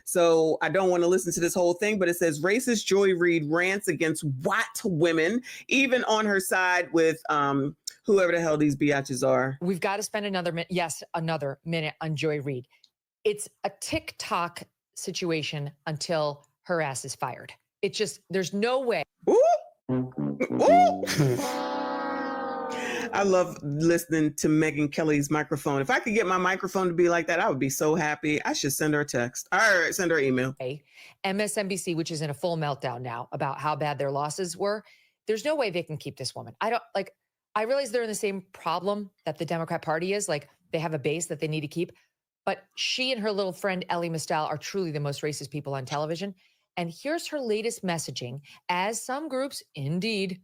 So I don't want to listen to this whole thing, but it says racist Joy Reid rants against white women, even on her side with whoever the hell these biatches are. We've got to spend another minute. Yes, another minute on Joy Reid. It's a TikTok situation until her ass is fired. It's just, there's no way. Ooh. Ooh. I love listening to Megyn Kelly's microphone. If I could get my microphone to be like that, I would be so happy. I should send her a text. All right, send her an email. MSNBC, which is in a full meltdown now about how bad their losses were. There's no way they can keep this woman. I realize they're in the same problem that the Democrat Party is. Like, they have a base that they need to keep. But she and her little friend, Ellie Mistal, are truly the most racist people on television. And here's her latest messaging, as some groups indeed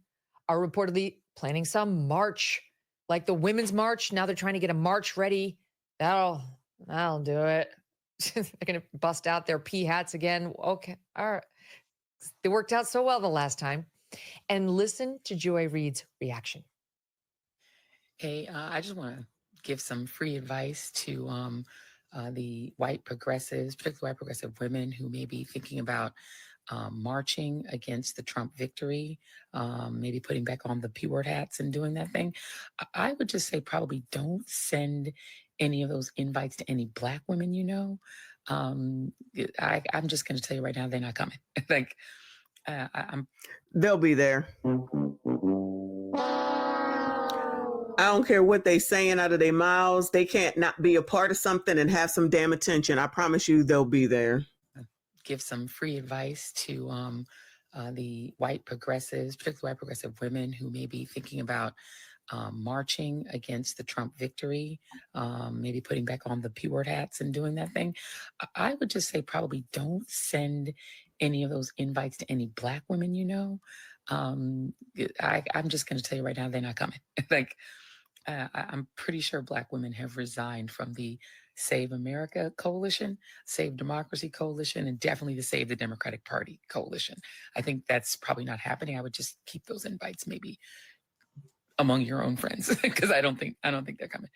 are reportedly planning some march, like the Women's March. Now they're trying to get a march ready. That'll do it. They're going to bust out their pea hats again. Okay. All right. They worked out so well the last time. And listen to Joy Reid's reaction. Hey, I just want to give some free advice to the white progressives, particularly white progressive women who may be thinking about marching against the Trump victory, maybe putting back on the P word hats and doing that thing. I would just say probably don't send any of those invites to any Black women you know. I'm just going to tell you right now, they're not coming. They'll be there. I don't care what they saying out of their mouths. They can't not be a part of something and have some damn attention. I promise you they'll be there. Give some free advice to the white progressives, particularly white progressive women who may be thinking about marching against the Trump victory, maybe putting back on the P word hats and doing that thing. I would just say probably don't send any of those invites to any Black women you know. I'm just going to tell you right now, they're not coming. I'm pretty sure Black women have resigned from the Save America Coalition, Save Democracy Coalition, and definitely the Save the Democratic Party Coalition. I think that's probably not happening. I would just keep those invites maybe among your own friends, because I don't think they're coming.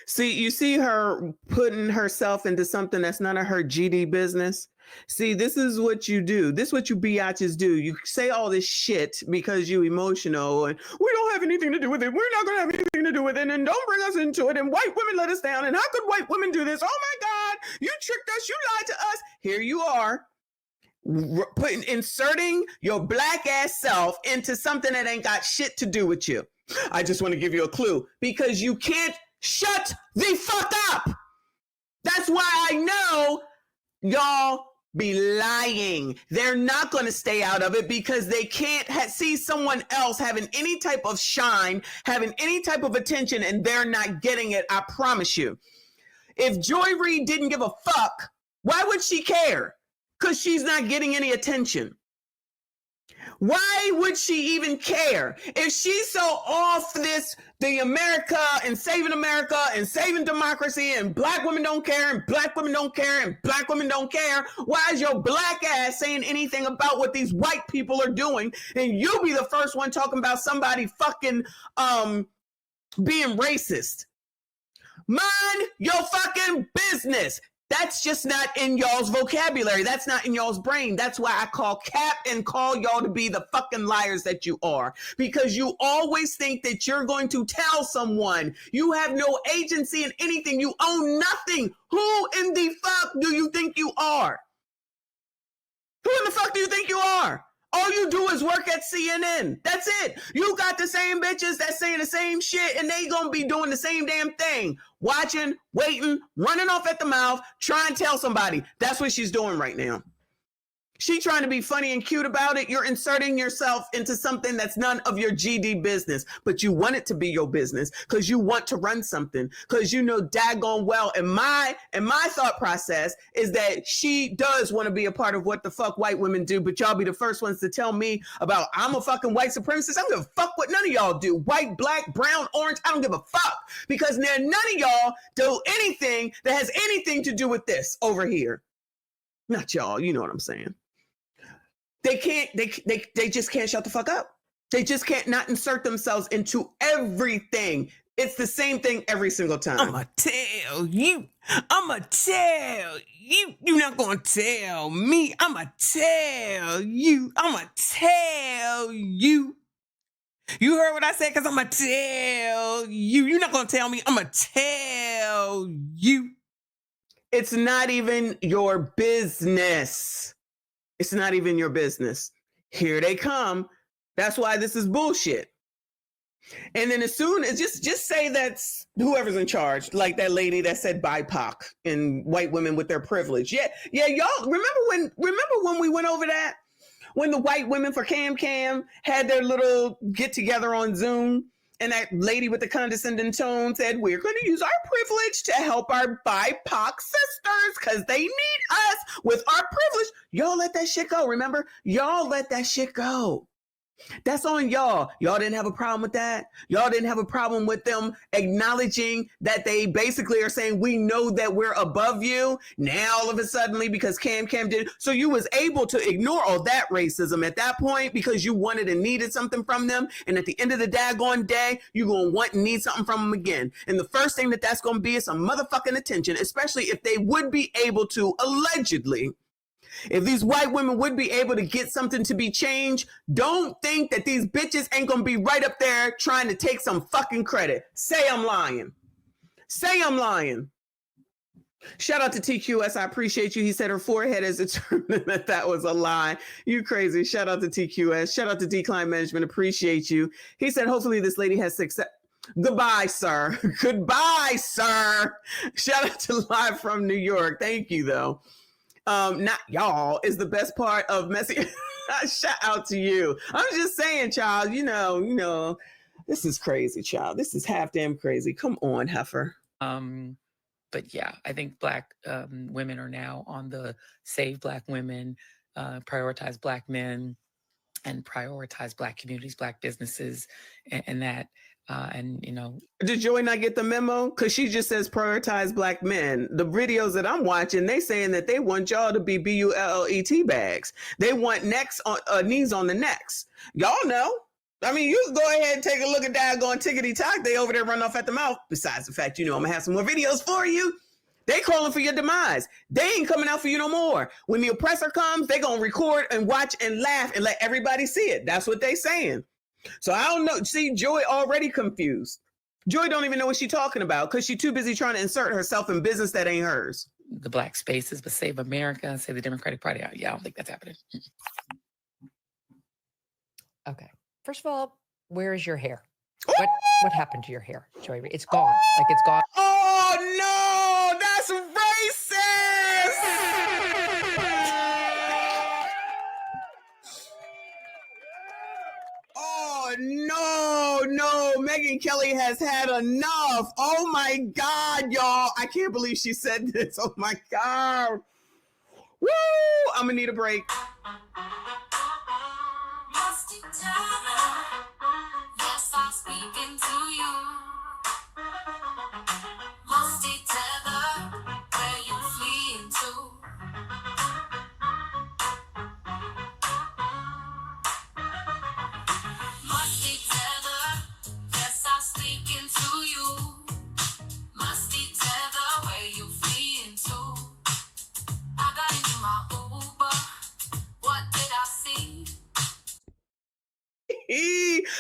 See, you see her putting herself into something that's none of her GD business. See, this is what you do. This is what you biatches do. You say all this shit because you emotional and we don't have anything to do with it. We're not going to have anything to do with it. And don't bring us into it. And white women let us down. And how could white women do this? Oh my God, you tricked us. You lied to us. Here you are. Inserting your Black ass self into something that ain't got shit to do with you. I just want to give you a clue because you can't shut the fuck up. That's why I know y'all be lying. They're not going to stay out of it because they can't see someone else having any type of shine, having any type of attention, and they're not getting it. I promise you. If Joy Reid didn't give a fuck, why would she care? Because she's not getting any attention. Why would she even care? If she's so off this, the America and saving democracy and Black women don't care and Black women don't care and Black women don't care, why is your Black ass saying anything about what these white people are doing? And you be the first one talking about somebody fucking being racist. Mind your fucking business. That's just not in y'all's vocabulary. That's not in y'all's brain. That's why I call cap and call y'all to be the fucking liars that you are. Because you always think that you're going to tell someone. You have no agency in anything. You own nothing. Who in the fuck do you think you are? Who in the fuck do you think you are? All you do is work at CNN. That's it. You got the same bitches that's saying the same shit and they gonna be doing the same damn thing. Watching, waiting, running off at the mouth, trying to tell somebody. That's what she's doing right now. She trying to be funny and cute about it. You're inserting yourself into something that's none of your GD business, but you want it to be your business because you want to run something because you know daggone well. And my thought process is that she does want to be a part of what the fuck white women do, but y'all be the first ones to tell me about I'm a fucking white supremacist. I don't give a fuck what none of y'all do. White, black, brown, orange. I don't give a fuck because none of y'all do anything that has anything to do with this over here. Not y'all. You know what I'm saying. They just can't shut the fuck up. They just can't not insert themselves into everything. It's the same thing every single time. I'ma tell you. I'ma tell you. You're not gonna tell me. I'ma tell you. I'ma tell you. You heard what I said? Because I'ma tell you. You're not gonna tell me. I'ma tell you. It's not even your business. It's not even your business. Here they come. That's why this is bullshit. And then as soon as just say that's whoever's in charge, like that lady that said BIPOC and white women with their privilege. Yeah, y'all remember when we went over that? When the white women for Cam had their little get together on Zoom, and that lady with the condescending tone said, we're going to use our privilege to help our BIPOC sisters because they need us with our privilege. Y'all let that shit go. Remember? Y'all let that shit go. That's on y'all. Y'all didn't have a problem with that. Y'all didn't have a problem with them acknowledging that they basically are saying, we know that we're above you. Now, all of a sudden, because Cam did. So you was able to ignore all that racism at that point because you wanted and needed something from them. And at the end of the daggone day, you're going to want and need something from them again. And the first thing that's going to be is some motherfucking attention, especially if they would be able to allegedly. If these white women would be able to get something to be changed, don't think that these bitches ain't going to be right up there trying to take some fucking credit. Say I'm lying. Say I'm lying. Shout out to TQS. I appreciate you. He said her forehead is determined that was a lie. You crazy. Shout out to TQS. Shout out to Decline Management. Appreciate you. He said, hopefully this lady has success. Goodbye, sir. Goodbye, sir. Shout out to Live from New York. Thank you, though. Not y'all is the best part of Messy. Shout out to you. I'm just saying, child, you know, this is crazy, child. This is half damn crazy. Come on, heifer. But yeah, I think Black women are now on the Save Black Women, Prioritize Black Men, and Prioritize Black Communities, Black businesses, and that. And, you know. Did Joy not get the memo? Because she just says prioritize Black men. The videos that I'm watching, they saying that they want y'all to be BULLET bags. They want necks on knees on the necks. Y'all know. I mean, you can go ahead and take a look at that going tickety-tock. They over there run off at the mouth. Besides the fact, I'm going to have some more videos for you. They calling for your demise. They ain't coming out for you no more. When the oppressor comes, they going to record and watch and laugh and let everybody see it. That's what they saying. So I don't know. See, Joy already confused. Joy don't even know what she's talking about because she's too busy trying to insert herself in business that ain't hers. The Black spaces, but Save America, Save the Democratic Party. Yeah, I don't think that's happening. Okay. First of all, where is your hair? What happened to your hair, Joy? It's gone. Like it's gone. Oh no, that's racist. Oh, no, Megyn Kelly has had enough. Oh, my God, y'all. I can't believe she said this. Oh, my God. Woo! I'm going to need a break. Yes, I'm speaking to you. Musty tether, where you fleeing to? Musty tether, yes, I'm speaking to you. Musty tether, where you fleeing to? I got into my Uber. What did I see?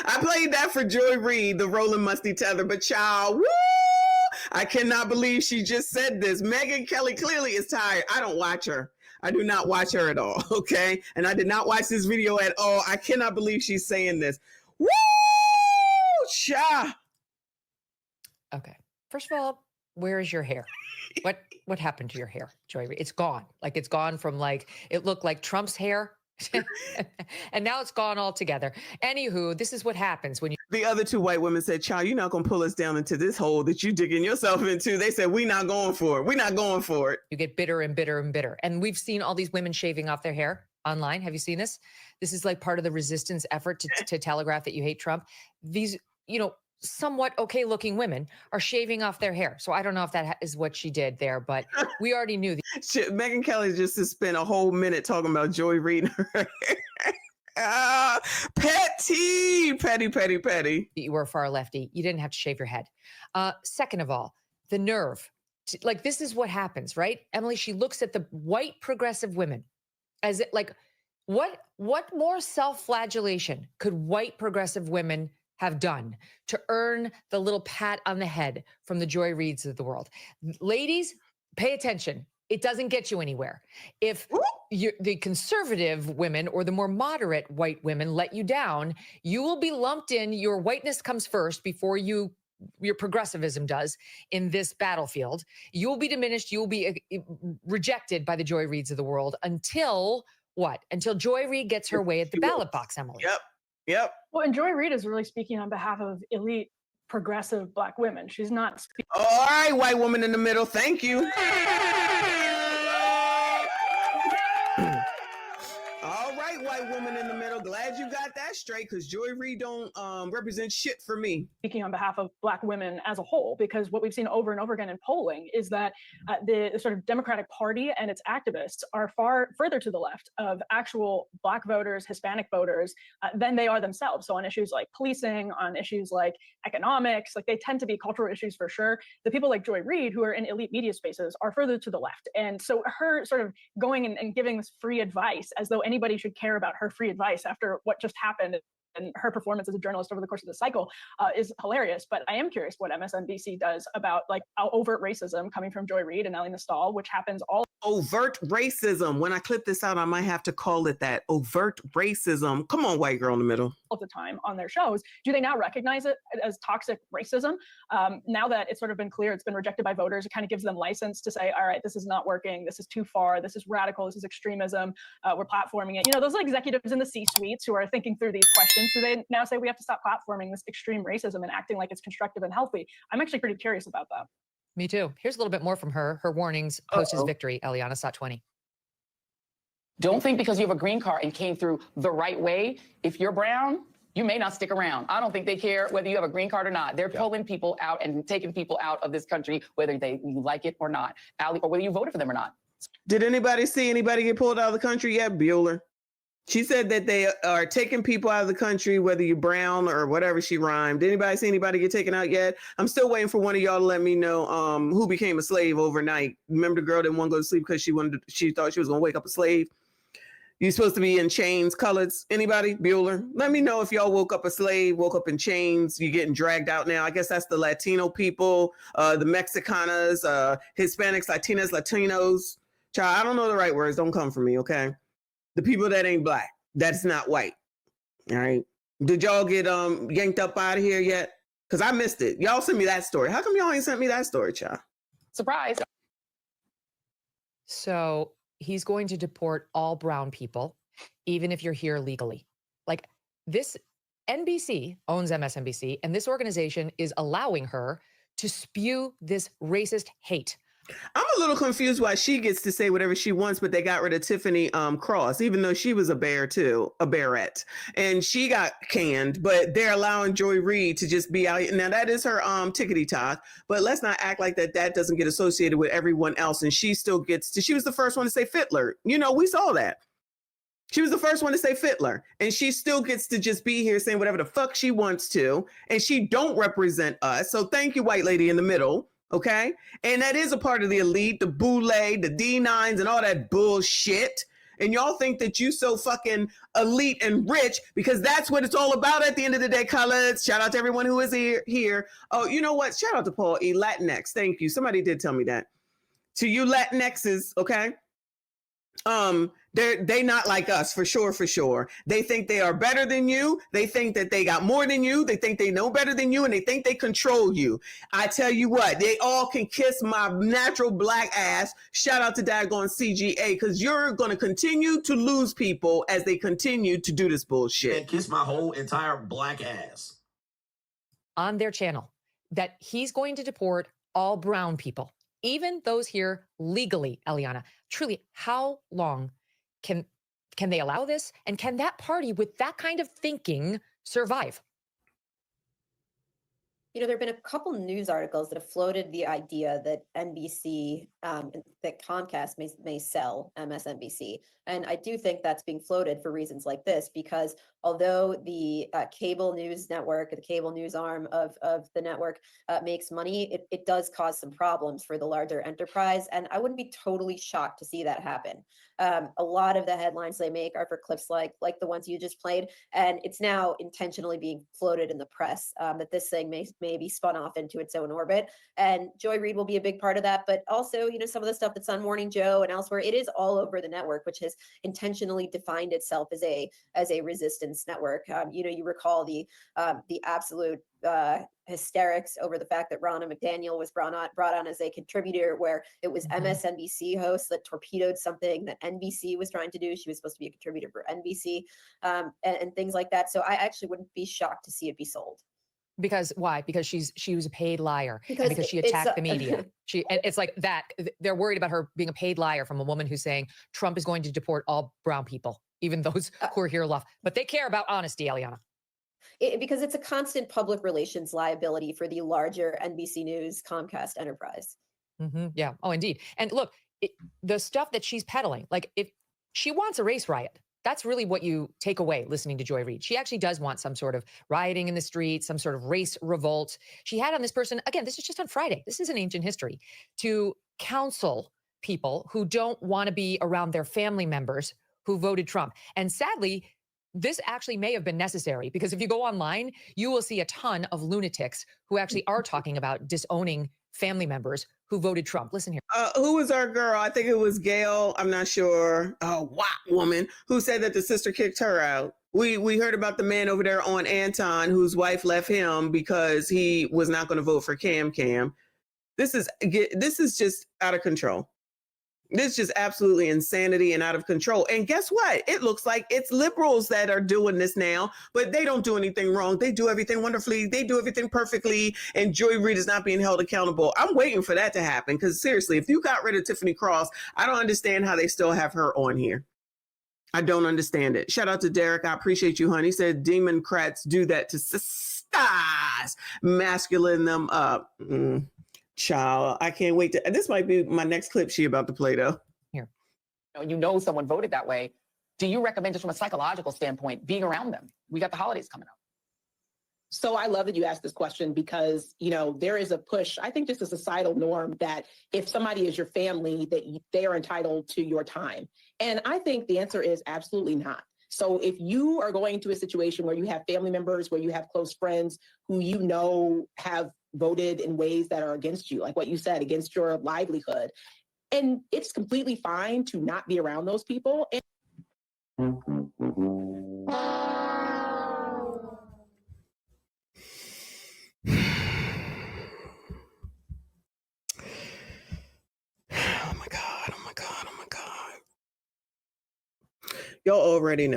I played that for Joy Reid, the Rolling Musty Tether, but child, woo! I cannot believe she just said this. Megyn Kelly clearly is tired. I don't watch her. I do not watch her at all, okay? And I did not watch this video at all. I cannot believe she's saying this. Woo! Cha! Okay. First of all, where is your hair? What happened to your hair, Joy? It's gone. Like it's gone from like, it looked like Trump's hair. And now it's gone altogether. Anywho, this is what happens when you. The other two white women said, child, you're not going to pull us down into this hole that you digging yourself into. They said, we're not going for it. We're not going for it. You get bitter and bitter and bitter. And we've seen all these women shaving off their hair online. Have you seen this? This is like part of the resistance effort to telegraph that you hate Trump. These, somewhat okay looking women are shaving off their hair. So I don't know if that is what she did there, but we already knew. Megyn Kelly just spent a whole minute talking about Joy Reid. Petty. You were a far lefty. You didn't have to shave your head. Second of all, the nerve. Like, this is what happens, right? Emily, she looks at the white progressive women as it, like, what more self-flagellation could white progressive women have done to earn the little pat on the head from the Joy Reids of the world? Ladies, pay attention. It doesn't get you anywhere. If the conservative women or the more moderate white women let you down, you will be lumped in. Your whiteness comes first before your progressivism does in this battlefield. You will be diminished. You will be rejected by the Joy Reids of the world until what? Until Joy Reid gets her way at the ballot box, Emily. Yep. Well, and Joy Reid is really speaking on behalf of elite progressive Black women. She's not speaking. All right, white woman in the middle. Thank you. All right, white woman in the middle. Glad you got that straight, because Joy Reid don't represent shit for me. Speaking on behalf of Black women as a whole, because what we've seen over and over again in polling is that the sort of Democratic Party and its activists are far further to the left of actual Black voters, Hispanic voters, than they are themselves. So on issues like policing, on issues like economics, like, they tend to be cultural issues for sure. The people like Joy Reid, who are in elite media spaces, are further to the left. And so her sort of going and giving this free advice, as though anybody should care about her free advice after what just happened and her performance as a journalist over the course of the cycle, is hilarious. But I am curious what MSNBC does about, like, overt racism coming from Joy Reid and Ellie Nostal, which happens all. Overt racism. When I clip this out, I might have to call it that. Overt racism. Come on, white girl in the middle. Of the time on their shows. Do they now recognize it as toxic racism? Now that it's sort of been clear, it's been rejected by voters, it kind of gives them license to say, all right, this is not working. This is too far. This is radical. This is extremism. We're platforming it. You know, those executives in the C-suites who are thinking through these questions, so they now say we have to stop platforming this extreme racism and acting like it's constructive and healthy. I'm actually pretty curious about that. Me too. Here's a little bit more from her warnings post his victory. Eliana Sat20. Don't think because you have a green card and came through the right way, if you're brown, you may not stick around. I don't think they care whether you have a green card or not. They're pulling people out and taking people out of this country, whether you like it or not, or whether you voted for them or not. Did anybody see anybody get pulled out of the country yet? Bueller. She said that they are taking people out of the country, whether you're brown or whatever she rhymed. Anybody see anybody get taken out yet? I'm still waiting for one of y'all to let me know who became a slave overnight. Remember the girl didn't want to go to sleep because she thought she was going to wake up a slave? You're supposed to be in chains, colors. Anybody? Bueller? Let me know if y'all woke up a slave, woke up in chains. You're getting dragged out now. I guess that's the Latino people, the Mexicanas, Hispanics, Latinas, Latinos. Child, I don't know the right words. Don't come for me, okay? The people that ain't Black, that's not white. All right. Did y'all get yanked up out of here yet? Because I missed it. Y'all sent me that story. How come y'all ain't sent me that story, child? Surprise. So he's going to deport all brown people, even if you're here legally. Like, this NBC owns MSNBC, and this organization is allowing her to spew this racist hate. I'm a little confused why she gets to say whatever she wants, but they got rid of Tiffany Cross, even though she was a bear too, a bearette, and she got canned, but they're allowing Joy Reid to just be out. Now that is her tickety talk, but let's not act like that doesn't get associated with everyone else. And she still gets to, she was the first one to say Fitler. You know, we saw that. She was the first one to say Fitler, and she still gets to just be here saying whatever the fuck she wants to, and she don't represent us. So thank you, white lady in the middle. Okay. And that is a part of the elite, the boule, the D9s and all that bullshit. And y'all think that you so fucking elite and rich because that's what it's all about at the end of the day, colors. Shout out to everyone who is here. Oh, you know what? Shout out to Paul E. Latinx. Thank you. Somebody did tell me that. To you Latinxes, okay? They not like us for sure. They think they are better than you. They think that they got more than you. They think they know better than you, and they think they control you. I tell you what, they all can kiss my natural Black ass. Shout out to daggone CGA, because you're going to continue to lose people as they continue to do this bullshit. And kiss my whole entire Black ass. On their channel, that he's going to deport all brown people, even those here legally, Eliana. Truly, how long can they allow this? And can that party with that kind of thinking survive? there have been a couple news articles that have floated the idea that NBC, that Comcast may sell MSNBC. And I do think that's being floated for reasons like this, because although the cable news network, the cable news arm of the network makes money, it does cause some problems for the larger enterprise. And I wouldn't be totally shocked to see that happen. A lot of the headlines they make are for clips like the ones you just played. And it's now intentionally being floated in the press that this thing may be spun off into its own orbit. And Joy Reid will be a big part of that. But also, some of the stuff that's on Morning Joe and elsewhere, it is all over the network, which has intentionally defined itself as a resistance network. You recall the absolute hysterics over the fact that Ronna McDaniel was brought on as a contributor, where it was MSNBC hosts that torpedoed something that NBC was trying to do. She was supposed to be a contributor for NBC, and things like that. So I actually wouldn't be shocked to see it be sold. Because why? Because she was a paid liar, because she attacked the media. And it's like that. They're worried about her being a paid liar from a woman who's saying Trump is going to deport all brown people, even those who are here left. But they care about honesty, Eliana. Because it's a constant public relations liability for the larger NBC News Comcast enterprise. Yeah. Oh, indeed. And look, the stuff that she's peddling, like if she wants a race riot, that's really what you take away listening to Joy Reid. She actually does want some sort of rioting in the streets, some sort of race revolt. She had on this person, again, this is just on Friday. This is an ancient history, to counsel people who don't want to be around their family members who voted Trump. And sadly, this actually may have been necessary, because if you go online, you will see a ton of lunatics who actually are talking about disowning family members who voted Trump. Listen here. Who was our girl? I think it was Gail. I'm not sure. White woman who said that the sister kicked her out. We heard about the man over there on Anton whose wife left him because he was not going to vote for Cam. This is just out of control. This is just absolutely insanity and out of control. And guess what? It looks like it's liberals that are doing this now, but they don't do anything wrong. They do everything wonderfully. They do everything perfectly. And Joy Reid is not being held accountable. I'm waiting for that to happen, because seriously, if you got rid of Tiffany Cross, I don't understand how they still have her on here. I don't understand it. Shout out to Derek. I appreciate you, honey. He said Democrats do that to sisters, masculine them up. Child, I can't wait to. This might be my next clip she about to play, though. Here. Someone voted that way. Do you recommend, just from a psychological standpoint, being around them? We got the holidays coming up. So I love that you asked this question, because, there is a push, I think just a societal norm, that if somebody is your family, that they are entitled to your time. And I think the answer is absolutely not. So if you are going to a situation where you have family members, where you have close friends who have voted in ways that are against you, like what you said, against your livelihood, and it's completely fine to not be around those people. Oh my God. Y'all already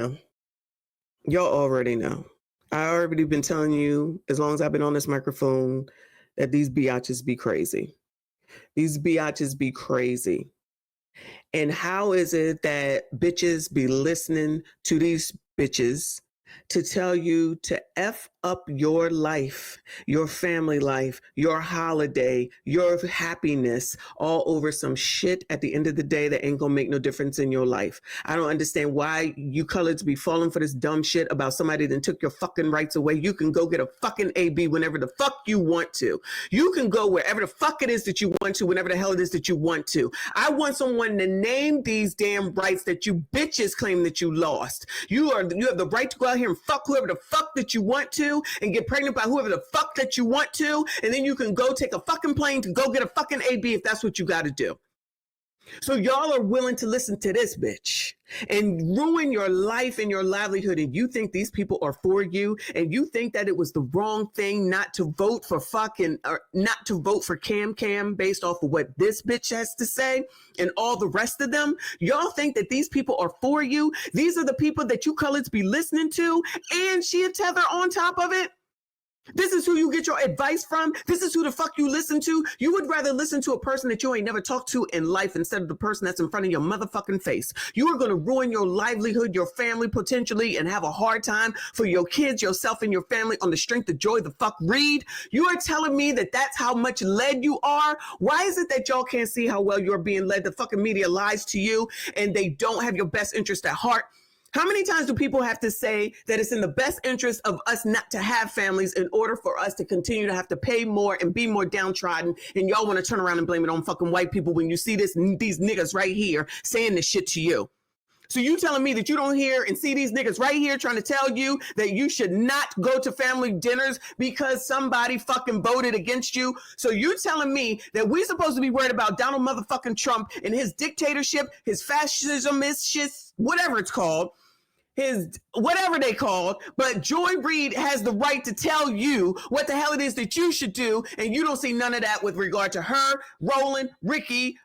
know. I already been telling you, as long as I've been on this microphone, that these biatches be crazy. And how is it that bitches be listening to these bitches to tell you to F up your life, your family life, your holiday, your happiness, all over some shit at the end of the day that ain't gonna make no difference in your life? I don't understand why you coloreds be falling for this dumb shit about somebody that took your fucking rights away. You can go get a fucking AB whenever the fuck you want to. You can go wherever the fuck it is that you want to, whenever the hell it is that you want to. I want someone to name these damn rights that you bitches claim that you lost. You have the right to go out here and fuck whoever the fuck that you want to, and get pregnant by whoever the fuck that you want to, and then you can go take a fucking plane to go get a fucking AB if that's what you got to do. So y'all are willing to listen to this bitch and ruin your life and your livelihood, and you think these people are for you, and you think that it was the wrong thing not to vote for Cam based off of what this bitch has to say and all the rest of them. Y'all think that these people are for you. These are the people that you coloreds be listening to, and she a tether on top of it. This is who you get your advice from. This is who the fuck you listen to. You would rather listen to a person that you ain't never talked to in life instead of the person that's in front of your motherfucking face. You are going to ruin your livelihood, your family potentially, and have a hard time for your kids, yourself, and your family on the strength of Joy the fuck Reid. You are telling me that that's how much led you are? Why is it that y'all can't see how well you're being led? The fucking media lies to you and they don't have your best interest at heart. How many times do people have to say that it's in the best interest of us not to have families in order for us to continue to have to pay more and be more downtrodden? And y'all want to turn around and blame it on fucking white people when you see these niggas right here saying this shit to you. So you telling me that you don't hear and see these niggas right here trying to tell you that you should not go to family dinners because somebody fucking voted against you? So you telling me that we're supposed to be worried about Donald motherfucking Trump and his dictatorship, his fascism, his shit, whatever it's called, his whatever they called, but Joy Reid has the right to tell you what the hell it is that you should do, and you don't see none of that with regard to her, Roland, Ricky,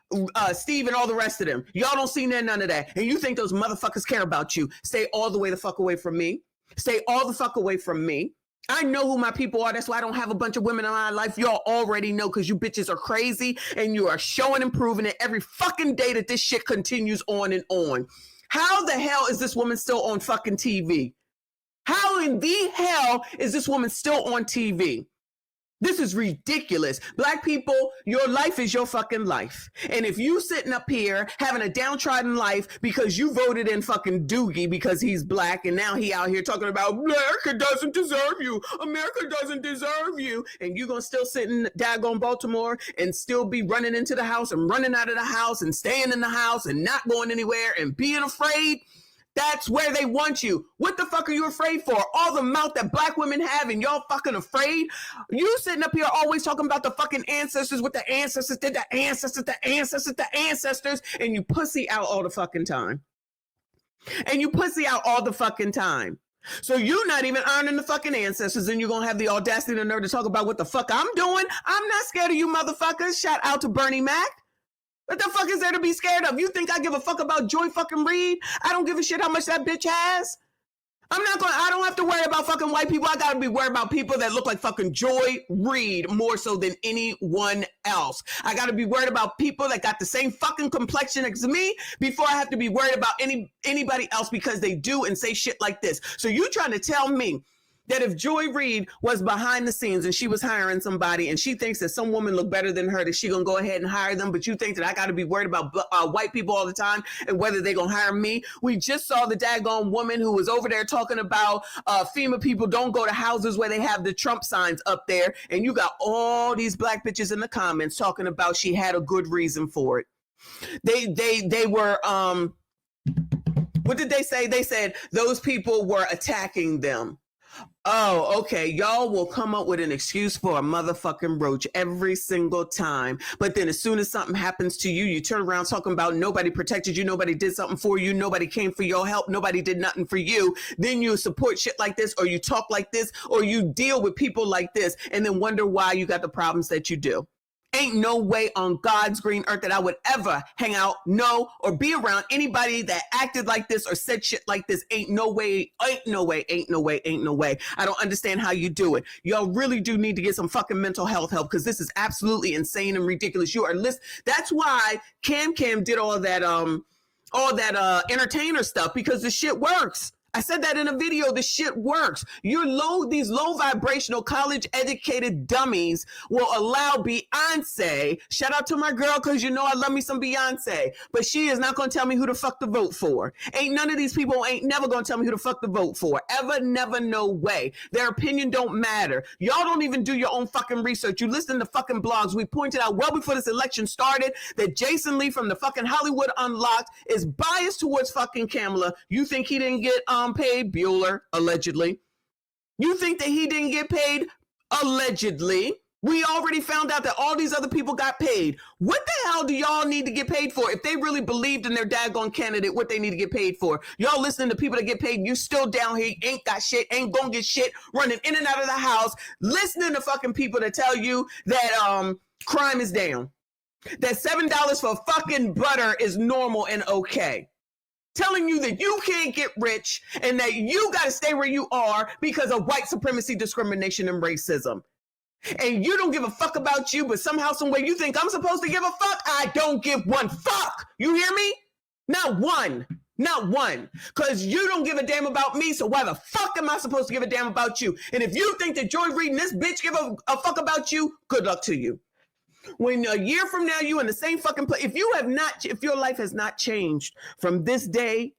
Steve, and all the rest of them. Y'all don't see none of that, and you think those motherfuckers care about you. Stay all the way the fuck away from me. Stay all the fuck away from me. I know who my people are. That's why I don't have a bunch of women in my life. Y'all already know because you bitches are crazy, and you are showing and proving it every fucking day that this shit continues on and on. How the hell is this woman still on fucking TV? How in the hell is this woman still on TV? This is ridiculous. Black people, your life is your fucking life. And if you sitting up here having a downtrodden life because you voted in fucking Doogie because he's black and now he out here talking about America doesn't deserve you. America doesn't deserve you. And you gonna still sit in daggone Baltimore and still be running into the house and running out of the house and staying in the house and not going anywhere and being afraid? That's where they want you. What the fuck are you afraid for? All the mouth that black women have and y'all fucking afraid? You sitting up here always talking about the fucking ancestors, what the ancestors did, the ancestors, the ancestors, the ancestors, and you pussy out all the fucking time. And you pussy out all the fucking time. So you're not even honoring the fucking ancestors and you're going to have the audacity and the nerve to talk about what the fuck I'm doing? I'm not scared of you motherfuckers. Shout out to Bernie Mac. What the fuck is there to be scared of? You think I give a fuck about Joy fucking Reid? I don't give a shit how much that bitch has. I don't have to worry about fucking white people. I gotta be worried about people that look like fucking Joy Reid more so than anyone else. I gotta be worried about people that got the same fucking complexion as me before I have to be worried about anybody else because they do and say shit like this. So you trying to tell me that if Joy Reid was behind the scenes and she was hiring somebody and she thinks that some woman look better than her, that she gonna go ahead and hire them, but you think that I gotta be worried about white people all the time and whether they gonna hire me? We just saw the daggone woman who was over there talking about FEMA people don't go to houses where they have the Trump signs up there, and you got all these black bitches in the comments talking about she had a good reason for it. They were, what did they say? They said those people were attacking them. Oh, okay. Y'all will come up with an excuse for a motherfucking roach every single time. But then as soon as something happens to you, you turn around talking about nobody protected you, nobody did something for you, nobody came for your help, nobody did nothing for you. Then you support shit like this, or you talk like this, or you deal with people like this, and then wonder why you got the problems that you do. Ain't no way on God's green earth that I would ever hang out, know, or be around anybody that acted like this or said shit like this. Ain't no way, ain't no way, ain't no way, ain't no way. I don't understand how you do it. Y'all really do need to get some fucking mental health help because this is absolutely insane and ridiculous. You are that's why Cam did all that entertainer stuff, because the shit works. I said that in a video. The shit works. These low vibrational college educated dummies will allow Beyonce. Shout out to my girl, because you know I love me some Beyonce, but she is not going to tell me who the fuck to vote for. Ain't none of these people ain't never going to tell me who the fuck to vote for. Ever, never, no way. Their opinion don't matter. Y'all don't even do your own fucking research. You listen to fucking blogs. We pointed out well before this election started that Jason Lee from the fucking Hollywood Unlocked is biased towards fucking Kamala. You think he didn't get paid? Bueller, allegedly. You think that he didn't get paid? Allegedly. We already found out that all these other people got paid. What the hell do y'all need to get paid for? If they really believed in their daggone candidate, what they need to get paid for? Y'all listening to people that get paid, you still down here, ain't got shit, ain't gonna get shit, running in and out of the house, listening to fucking people that tell you that crime is down, that $7 for fucking butter is normal and okay. telling you that you can't get rich and that you got to stay where you are because of white supremacy, discrimination, and racism. And you don't give a fuck about you, but somehow, some way you think I'm supposed to give a fuck. I don't give one fuck. You hear me? Not one. Not one. Because you don't give a damn about me, so why the fuck am I supposed to give a damn about you? And if you think that Joy Reid and this bitch give a fuck about you, good luck to you. When a year from now you in the same fucking place, if your life has not changed from this day,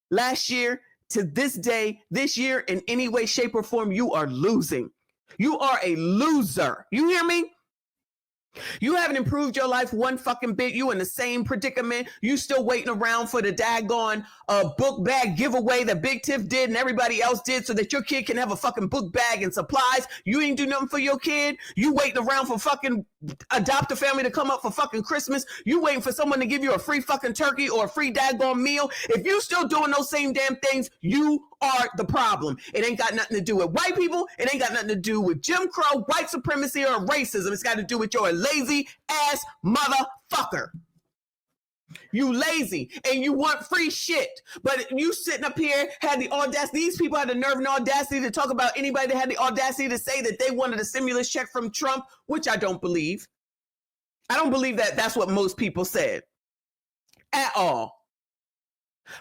last year, to this day, this year, in any way, shape, or form, you are losing. You are a loser. You hear me? You haven't improved your life one fucking bit. You in the same predicament. You still waiting around for the daggone book bag giveaway that Big Tiff did and everybody else did so that your kid can have a fucking book bag and supplies. You ain't do nothing for your kid. You waiting around for fucking adopt a family to come up for fucking Christmas. You waiting for someone to give you a free fucking turkey or a free daggone meal. If you still doing those same damn things, you are the problem. It ain't got nothing to do with white people. It ain't got nothing to do with Jim Crow, white supremacy, or racism. It's got to do with your lazy ass motherfucker. You lazy and you want free shit. But you sitting up here had the audacity. These people had the nerve and audacity to talk about anybody that had the audacity to say that they wanted a stimulus check from Trump, which I don't believe. I don't believe that that's what most people said at all.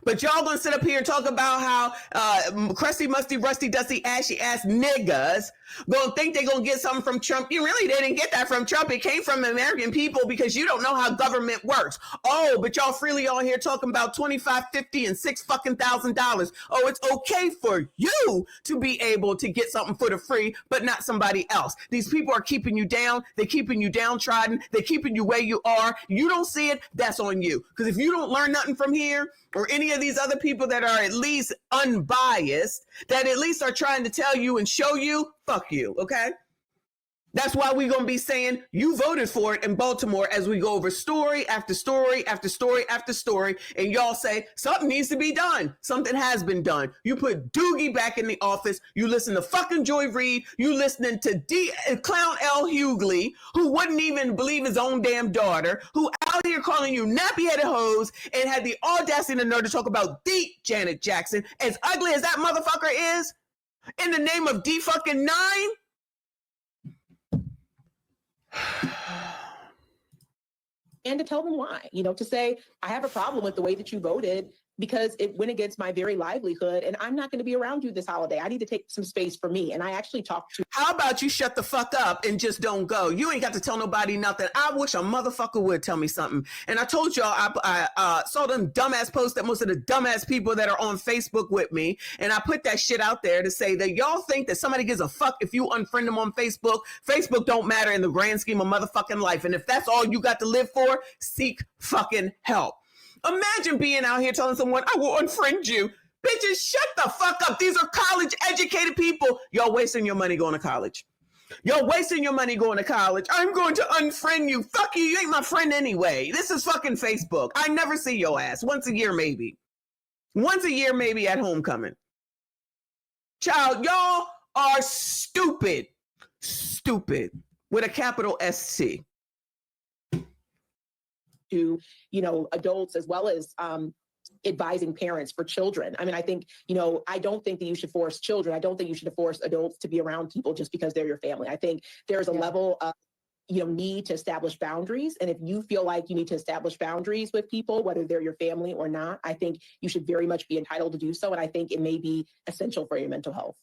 But y'all gonna sit up here and talk about how crusty, musty, rusty, dusty, ashy ass niggas gonna think they gonna get something from Trump. You really didn't get that from Trump. It came from the American people because you don't know how government works. Oh, but y'all freely on here talking about $25, $50, and $6,000. Oh, it's okay for you to be able to get something for the free, but not somebody else. These people are keeping you down. They're keeping you downtrodden. They're keeping you where you are. You don't see it. That's on you. Because if you don't learn nothing from here, or any of these other people that are at least unbiased, that at least are trying to tell you and show you, fuck you, okay? That's why we're going to be saying you voted for it in Baltimore as we go over story after story after story after story. And y'all say something needs to be done. Something has been done. You put Doogie back in the office. You listen to fucking Joy Reid. You listening to Clown L. Hughley, who wouldn't even believe his own damn daughter, who out here calling you nappy-headed hoes and had the audacity and the nerve to talk about the Janet Jackson, as ugly as that motherfucker is, in the name of D-fucking-9. And to tell them why, to say, I have a problem with the way that you voted because it went against my very livelihood and I'm not going to be around you this holiday. I need to take some space for me. And I actually talked to. How about you shut the fuck up and just don't go? You ain't got to tell nobody nothing. I wish a motherfucker would tell me something. And I told y'all, I saw them dumbass posts that most of the dumbass people that are on Facebook with me. And I put that shit out there to say that y'all think that somebody gives a fuck if you unfriend them on Facebook. Facebook don't matter in the grand scheme of motherfucking life. And if that's all you got to live for, seek fucking help. Imagine being out here telling someone, I will unfriend you. Bitches, shut the fuck up. These are college educated people. Y'all wasting your money going to college. You're wasting your money going to college. I'm going to unfriend you. Fuck you. You ain't my friend anyway. This is fucking Facebook. I never see your ass. Once a year, maybe. Once a year, maybe at homecoming. Child, y'all are stupid. Stupid. With a capital SC. To, adults as well as advising parents for children. I mean, I think, I don't think that you should force children. I don't think you should force adults to be around people just because they're your family. I think there's a level of, need to establish boundaries. And if you feel like you need to establish boundaries with people, whether they're your family or not, I think you should very much be entitled to do so. And I think it may be essential for your mental health.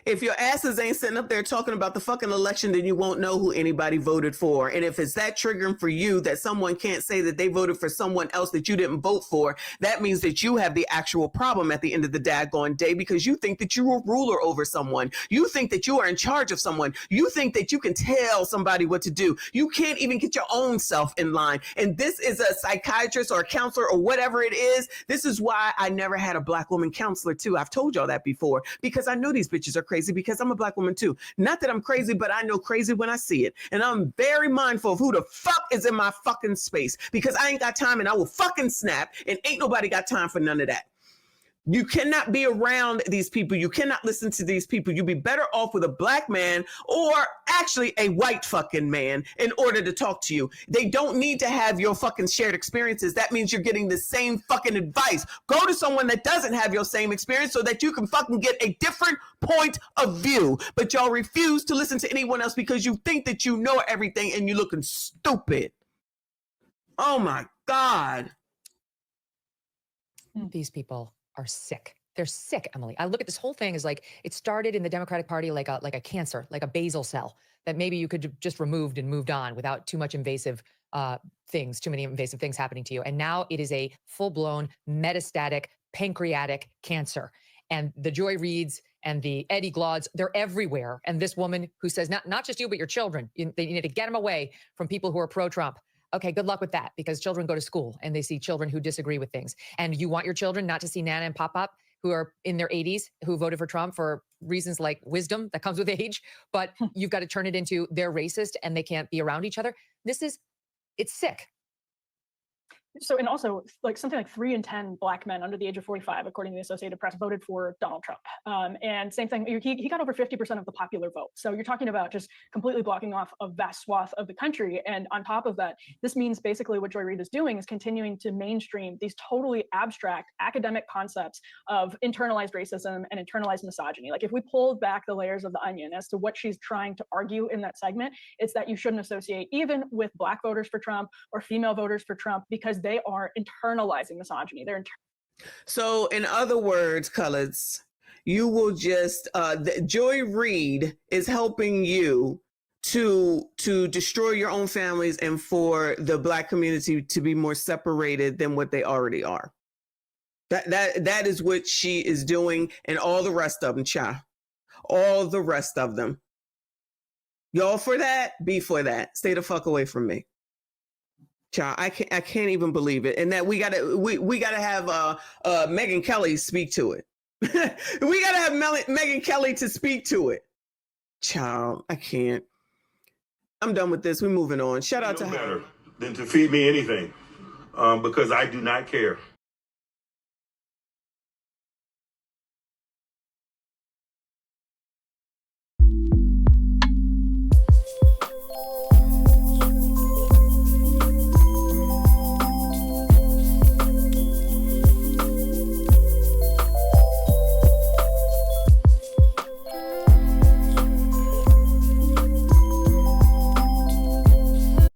If your asses ain't sitting up there talking about the fucking election, then you won't know who anybody voted for. And if it's that triggering for you that someone can't say that they voted for someone else that you didn't vote for, that means that you have the actual problem at the end of the daggone day because you think that you're a ruler over someone. You think that you are in charge of someone. You think that you can tell somebody what to do. You can't even get your own self in line. And this is a psychiatrist or a counselor or whatever it is. This is why I never had a Black woman counselor too. I've told y'all that before because I know these bitches are crazy because I'm a Black woman too. Not that I'm crazy, but I know crazy when I see it. And I'm very mindful of who the fuck is in my fucking space because I ain't got time and I will fucking snap and ain't nobody got time for none of that. You cannot be around these people. You cannot listen to these people. You'd be better off with a black man or actually a white fucking man in order to talk to you. They don't need to have your fucking shared experiences. That means you're getting the same fucking advice. Go to someone that doesn't have your same experience so that you can fucking get a different point of view. But y'all refuse to listen to anyone else because you think that you know everything and you're looking stupid. Oh my God. These people are sick. They're sick, Emily. I look at this whole thing as like it started in the Democratic Party like a cancer, like a basal cell that maybe you could just removed and moved on without too many invasive things happening to you. And now it is a full-blown metastatic pancreatic cancer. And the Joy Reids and the Eddie Glauds, they're everywhere. And this woman who says, not just you, but your children, you need to get them away from people who are pro-Trump. Okay, good luck with that, because children go to school and they see children who disagree with things. And you want your children not to see Nana and Pop-Up, who are in their 80s, who voted for Trump for reasons like wisdom that comes with age, but you've got to turn it into they're racist and they can't be around each other. It's sick. So, and also like something like 3 in 10 Black men under the age of 45, according to the Associated Press, voted for Donald Trump. And same thing, he got over 50% of the popular vote. So you're talking about just completely blocking off a vast swath of the country. And on top of that, this means basically what Joy Reid is doing is continuing to mainstream these totally abstract academic concepts of internalized racism and internalized misogyny. Like if we pulled back the layers of the onion as to what she's trying to argue in that segment, it's that you shouldn't associate even with Black voters for Trump or female voters for Trump, because they are internalizing misogyny. So in other words, colors, you will just, Joy Reid is helping you to destroy your own families and for the Black community to be more separated than what they already are. That is what she is doing, and all the rest of them, child. All the rest of them. Y'all for that? Be for that. Stay the fuck away from me. Child, I can't even believe it. And that we gotta have Megyn Kelly speak to it. We gotta have Megyn Kelly to speak to it. Child, I can't. I'm done with this. We're moving on. Shout out to her. Better than to feed me anything, because I do not care.